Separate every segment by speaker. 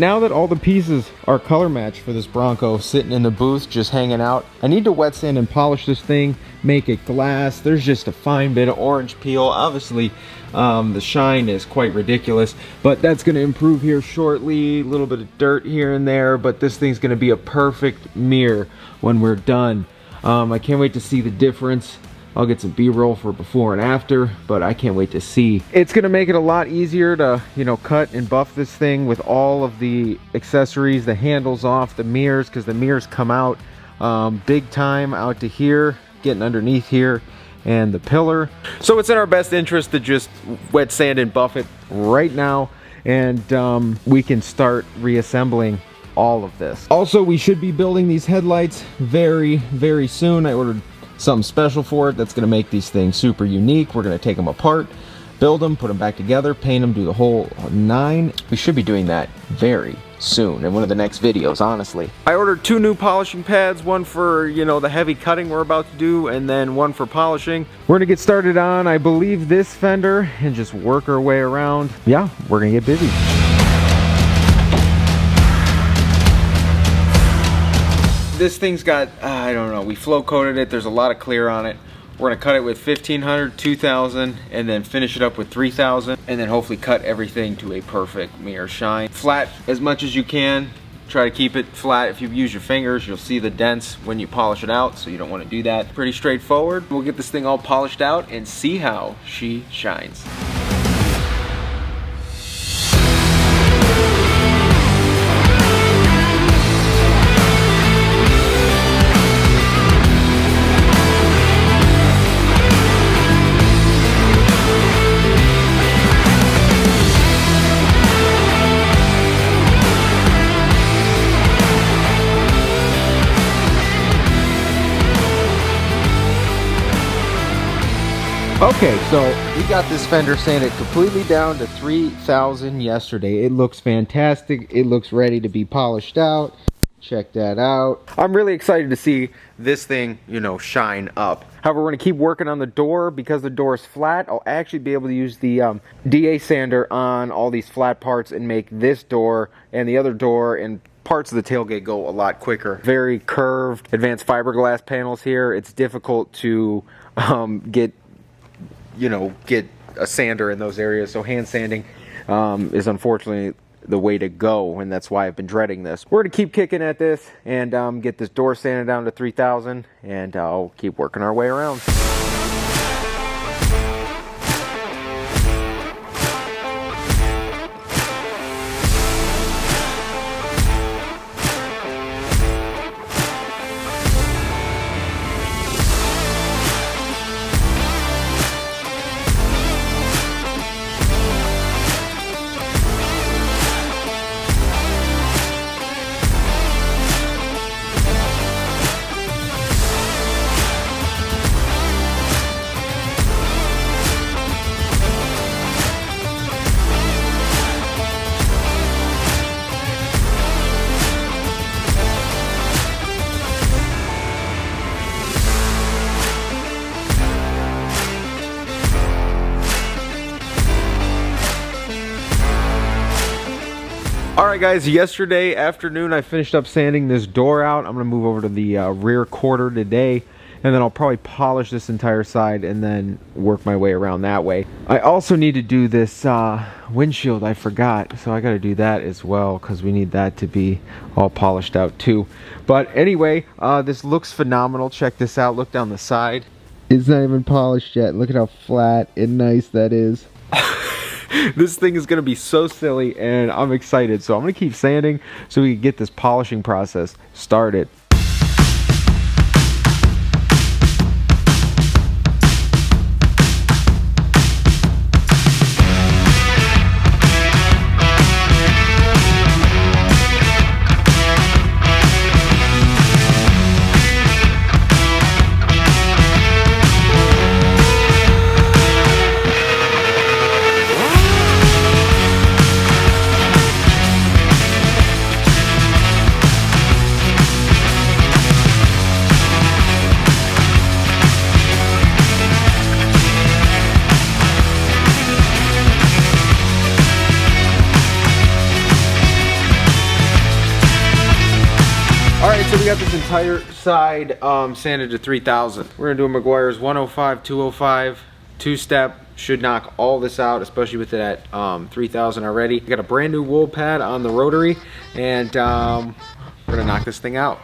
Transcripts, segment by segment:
Speaker 1: now that all the pieces are color matched for this Bronco sitting in the booth just hanging out, I need to wet sand and polish this thing, make it glass. There's just a fine bit of orange peel. Obviously the shine is quite ridiculous, but that's going to improve here shortly. A little bit of dirt here and there, but this thing's going to be a perfect mirror when we're done. I can't wait to see the difference. I'll get some B-roll for before and after, but I can't wait to see. It's gonna make it a lot easier to, you know, cut and buff this thing with all of the accessories, the handles off, the mirrors, because the mirrors come out big time out to here, getting underneath here, and the pillar. So it's in our best interest to just wet sand and buff it right now, and we can start reassembling all of this. Also, we should be building these headlights very, very soon. I ordered something special for it that's going to make these things super unique. We're going to take them apart, build them, put them back together, paint them, do the whole 9. We should be doing that very soon in one of the next videos, honestly. I ordered 2 new polishing pads, one for, you know, the heavy cutting we're about to do, and then one for polishing. We're going to get started on, I believe, this fender and just work our way around. Yeah, we're going to get busy. This thing's got, I don't know, we flow coated it. There's a lot of clear on it. We're gonna cut it with 1500, 2000, and then finish it up with 3000, and then hopefully cut everything to a perfect mirror shine. Flat as much as you can. Try to keep it flat. If you use your fingers, you'll see the dents when you polish it out, so you don't want to do that. Pretty straightforward. We'll get this thing all polished out and see how she shines. Okay, so we got this fender sanded completely down to 3000 yesterday. It looks fantastic. It looks ready to be polished out. Check that out. I'm really excited to see this thing, you know, shine up. However, we're going to keep working on the door. Because the door is flat, I'll actually be able to use the DA sander on all these flat parts and make this door and the other door and parts of the tailgate go a lot quicker. Very curved, advanced fiberglass panels here. It's difficult to get a sander in those areas, so hand sanding is unfortunately the way to go, and that's why I've been dreading this. We're gonna keep kicking at this and get this door sanded down to 3000, and I'll keep working our way around. Alright guys, yesterday afternoon I finished up sanding this door out. I'm going to move over to the rear quarter today, and then I'll probably polish this entire side and then work my way around that way. I also need to do this windshield, I forgot, so I got to do that as well because we need that to be all polished out too. But anyway, this looks phenomenal. Check this out, look down the side. It's not even polished yet. Look at how flat and nice that is. This thing is going to be so silly, and I'm excited. So I'm going to keep sanding so we can get this polishing process started. got this entire side sanded to 3000. We're gonna do a Meguiar's 105, 205, two-step. Should knock all this out, especially with it at 3000 already. We got a brand new wool pad on the rotary, and we're gonna knock this thing out.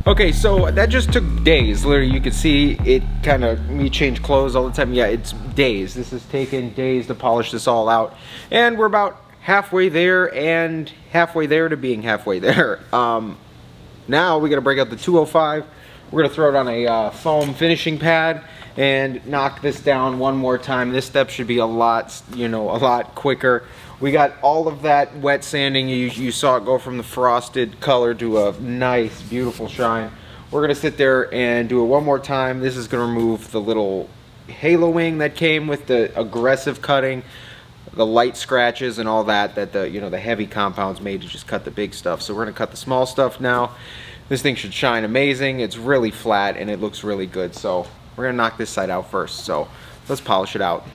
Speaker 1: Okay, so that just took days. Literally, you can see it kind of, me change clothes all the time. Yeah, it's days. This has taken days to polish this all out. And we're about halfway there, and halfway there to being halfway there. Now we gotta break out the 205. We're gonna throw it on a foam finishing pad and knock this down one more time. This step should be a lot, you know, a lot quicker. We got all of that wet sanding. You saw it go from the frosted color to a nice, beautiful shine. We're gonna sit there and do it one more time. This is gonna remove the little haloing that came with the aggressive cutting, the light scratches and all that the, you know, the heavy compounds made to just cut the big stuff. So we're gonna cut the small stuff now. This thing should shine amazing. It's really flat and it looks really good. So we're gonna knock this side out first. So let's polish it out.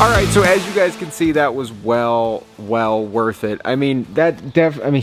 Speaker 1: Alright, so as you guys can see, that was well worth it. I mean, I mean,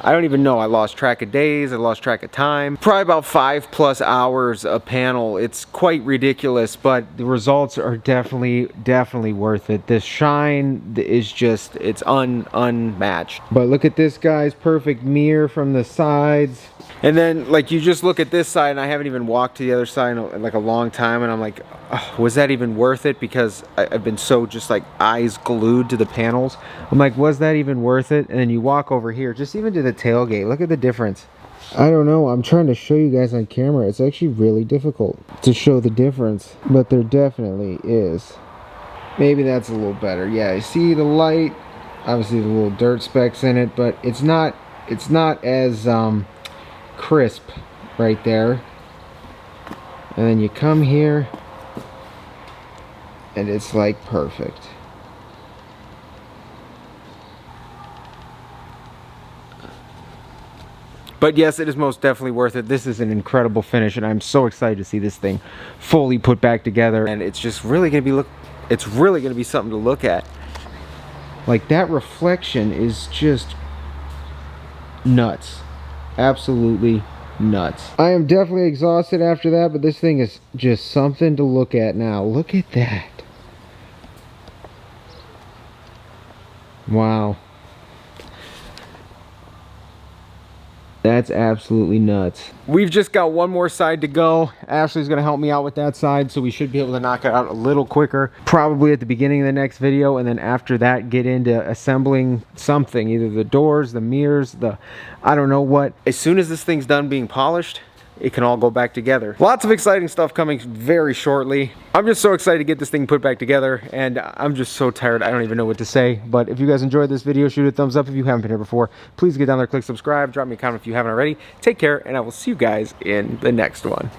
Speaker 1: I don't even know. I lost track of days. I lost track of time. Probably about 5+ hours a panel. It's quite ridiculous, but the results are definitely worth it. This shine is just, it's unmatched. But look at this, guys. Perfect mirror from the sides. And then, like, you just look at this side, and I haven't even walked to the other side in like a long time, and I'm like, oh, was that even worth it? Because I've been so just like eyes glued to the panels. I'm like, was that even worth it? And then you walk over here, just even to the tailgate. Look at the difference. I don't know, I'm trying to show you guys on camera. It's actually really difficult to show the difference, but there definitely is. Maybe that's a little better. Yeah, you see the light, obviously the little dirt specks in it, but it's not as crisp right there. And then you come here and it's like perfect. But yes, it is most definitely worth it. This is an incredible finish, and I'm so excited to see this thing fully put back together. And it's just really gonna be it's really gonna be something to look at. Like, that reflection is just nuts. Absolutely nuts. I am definitely exhausted after that, but this thing is just something to look at now. Look at that. Wow. That's absolutely nuts. We've just got one more side to go. Ashley's gonna help me out with that side, so we should be able to knock it out a little quicker. Probably at the beginning of the next video, and then after that, get into assembling something. Either the doors, the mirrors, I don't know what. As soon as this thing's done being polished, it can all go back together. Lots of exciting stuff coming very shortly. I'm just so excited to get this thing put back together, and I'm just so tired, I don't even know what to say. But if you guys enjoyed this video, shoot a thumbs up. If you haven't been here before, please get down there, click subscribe, drop me a comment if you haven't already. Take care, and I will see you guys in the next one.